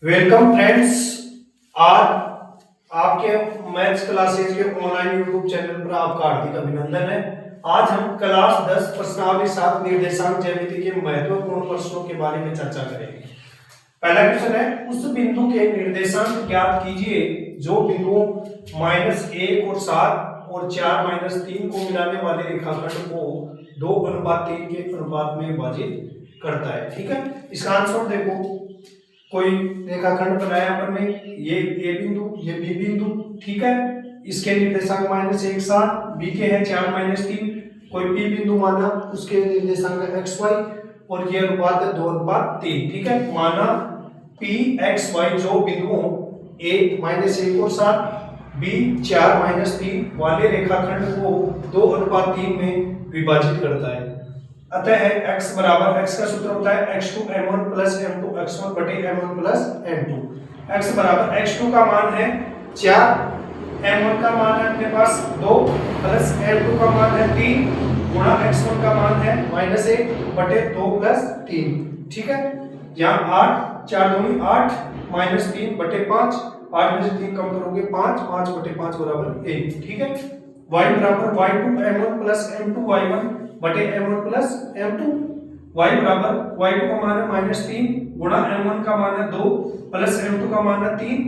Welcome friends. आज आपके maths classes के ऑनलाइन यूट्यूब चैनल पर आपका हार्दिक अभिनंदन है। आज हम क्लास 10 प्रश्नावली 7 निर्देशांक ज्यामिति के महत्वपूर्ण प्रश्नों के बारे में चर्चा करेंगे। पहला क्वेश्चन है, उस बिंदु के निर्देशांक ज्ञात कीजिए जो बिंदुओं -1 और 7 और 4 -3 को मिलाने वाले रेखाखंड को 2:3 के अनुपात में विभाजित करता है। ठीक है, इसका आंसर देखो। कोई रेखाखंड बनाया हमने, ये ए बिंदु, ये बी बिंदु। ठीक है, इसके निर्देशांक -1 7, बी के है 4 -3। कोई पी बिंदु माना, उसके निर्देशांक है x y और ये अनुपात है 2:3। ठीक है, माना पी एक्स वाई जो बिंदुओं a -1 और 7, b 4 -3 वाले रेखाखंड को 2:3 में विभाजित करता है। अतः x बराबर, x का सूत्र होता है x2 m1 plus m2 x1 बटे m1 plus m2। x बराबर x2 का मान है 4, m1 का मान है अपने पास 2 प्लस m2 का मान है 3 गुणा x1 का मान है -1 बटे 2 प्लस 3। ठीक है, यहाँ 8 4 दूनी 8 -3 बटे 5, 8 में से 3 कम करोगे 5, 5 बटे 5 बराबर 1। ठीक है, y बराबर y2 m1 plus m2 y1 बटे m1 प्लस m2। y बराबर y2 का मान है -3 गुणा m1 का मान है 2 प्लस m2 का मान है 3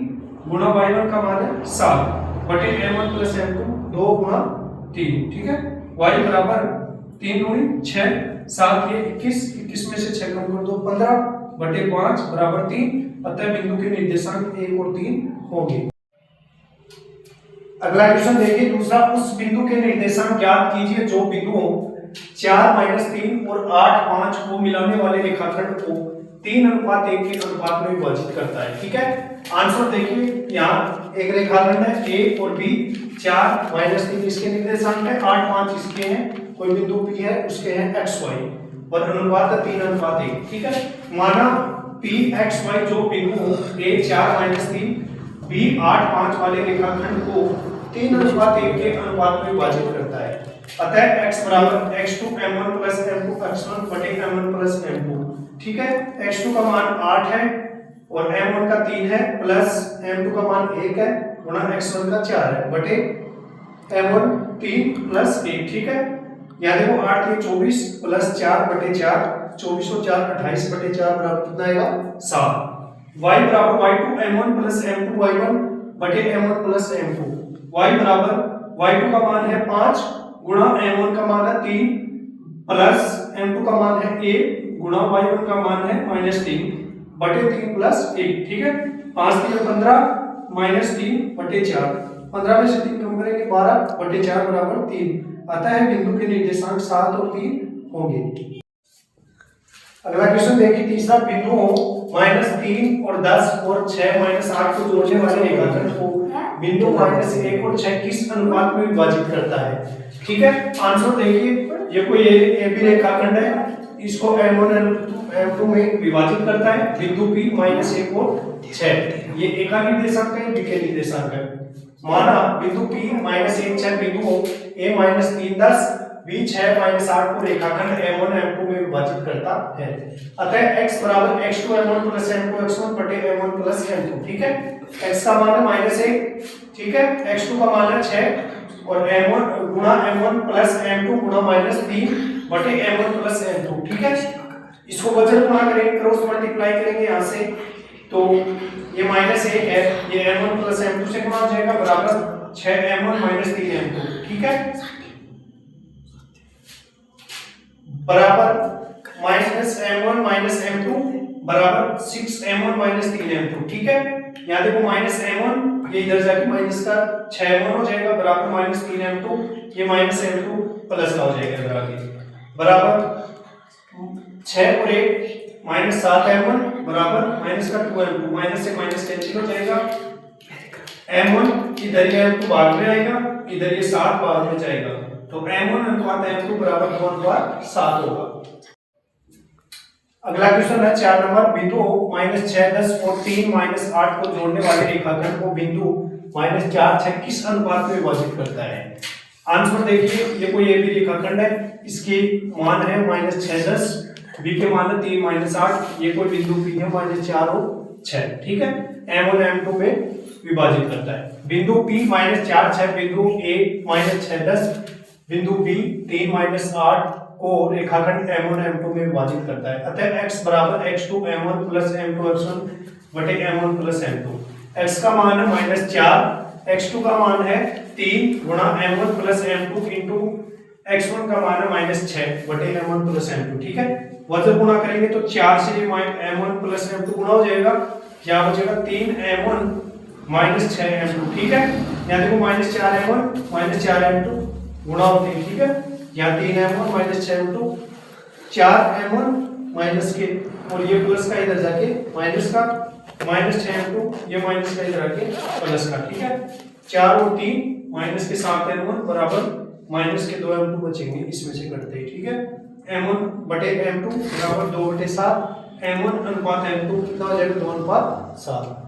गुणा y1 का मान है 7 बटे m1 प्लस m2 2 गुणा 3। ठीक है, y बराबर 3 गुणी 6 7 ये 21 में से 6 कम कर दो 15 बटे 5 बराबर 3। अतः बिंदु के निर्देशांक 1 और 3 होंगे। अगला क्वेश्चन देखिए दूसरा, उस बिंदु के निर्देशांक ज्ञात कीजिए जो बिंदुओं 4 -3 और 8 5 को मिलाने वाले रेखाखंड को 3:1 के अनुपात में विभाजित करता है। ठीक है, आंसर देखिए, यहाँ एक रेखाखंड है a और b, 4 -3 इसके निर्देशांक है, 8 5 इसके हैं, कोई बिंदु p है उसके हैं x y और अनुपात है 3:1। ठीक है, माना p x y जो बिंदु a 4 -3 b 8 5 वाले रेखाखंड को 3:1 के अनुपात में विभाजित करता है। अतः x बराबर x2 m1 plus m2 x1 बटे m1 plus m2। ठीक है, x2 का मान 8 है और m1 का 3 है प्लस m2 का मान 1 है गुणा x1 का 4 है बटे m1 3 प्लस 1। ठीक है, यहाँ देखो 8 3 24 प्लस 4 बटे 4, 24 और 4 28 बटे 4 बराबर कितना आएगा 7। y बराबर y2 m1 plus m2 y1 बटे m1 plus m2। y बराबर y2 का मान है 5 गुणा m1 का मान है 3 प्लस m2 का मान है 1 गुणा y1 का मान है -3 बटे 3 प्लस 1। ठीक है, 5 3 15 -3 बटे 4, 15 में से 3 कम करेंगे 12 बटे 4 बराबर 3। अतः बिंदु के निर्देशांक 7 और 3 होंगे। अगला क्वेश्चन देखिए तीसरा, बिंदुओं -3 और 10 और 6 8 को जोड़ने वाले रेखाखंड को बिंदु -1 और 6 किस अनुपात में विभाजित करता है। ठीक है, आंसर देखिए, ये कोई ए बी रेखाखंड है, इसको m1 m2 में विभाजित करता है। बिंदु p -1 और 6 ये एक का निर्देशांक है, b के निर्देशांक है। माना बिंदु p -1 6 बिंदुओं a -3 10 b 6 -8 को रेखाखंड m1 m2 में विभाजित करता है। अतः x बराबर x2 m1 plus m2 x1 बटे m1 plus m2। ठीक है, x का मान है -1, ठीक है, x2 का मान है 6 और m1 गुणा m1 प्लस m2 गुणा -3 बटे m1 प्लस m2। ठीक है, इसको वजन गुणा करेंगे, क्रॉस मल्टीप्लाई करेंगे यहाँ से, तो ये -1 है, ये m1 प्लस m2 से गुणा हो जाएगा बराबर 6m1 3m2। ठीक है, बराबर -m1 m2 बराबर 6m1 3m2। ठीक है, यहाँ देखो -m1 ये इधर जाके माइनस का 6m1 हो जाएगा बराबर -3m2, ये -m2 प्लस का हो जाएगा इधर आगे बराबर 6 और 1 -7m1 बराबर माइनस का 2m2, माइनस से माइनस कैंसिल हो जाएगा, m1 इधर ये m2 बाद में आएगा, इधर ये 7 बाद में जाएगा, तो m1 अनुपात m2 बराबर 2:7 होगा। अगला क्वेश्चन है 4 नंबर, बिंदु -6 10 और 3 -8 को जोड़ने वाले रेखाखंड को बिंदु -4 6 किस अनुपात में विभाजित करता है। आंसर देखिए, ये कोई ए बी रेखाखंड है, इसके मान है -6 10, बी के मान है 3 -8, ये कोई बिंदु पी है -4 और 6, ठीक है, m1 m2 में विभाजित करता है। बिंदु P -4 6, बिंदु A -6 10, बिंदु B 3 -8 को रेखाखंड m1 m2 में विभाजित करता है। अतः x बराबर x2 m1 plus m2 x1 बटे m1 प्लस m2। x का मान है -4, x2 का मान है 3 गुणा m1 plus m2 into x1 का मान है -6 बटे m1 प्लस m2, ठीक है। वजन गुणा करेंगे तो 4 से m1 प्लस m2 गुणा हो जाएगा, यहाँ बचेगा 3m1 -6m2, ठीक है। यहाँ देखो -4m1 -4m2 गुणा होते हैं, ठीक है। यहाँ 3m1 -6m2 4m1 माइनस के, और ये प्लस का इधर जाके माइनस का, -6m2 ये माइनस का इधर आके प्लस का, ठीक है। 4 और 3 माइनस के 7m1 बराबर माइनस के 2m2 बचेंगे, इसमें से कटते हैं, ठीक है। m1 बटे m2 बराबर 2/7, m1 अनुपात m2 कितना हो जाएगा 2/7।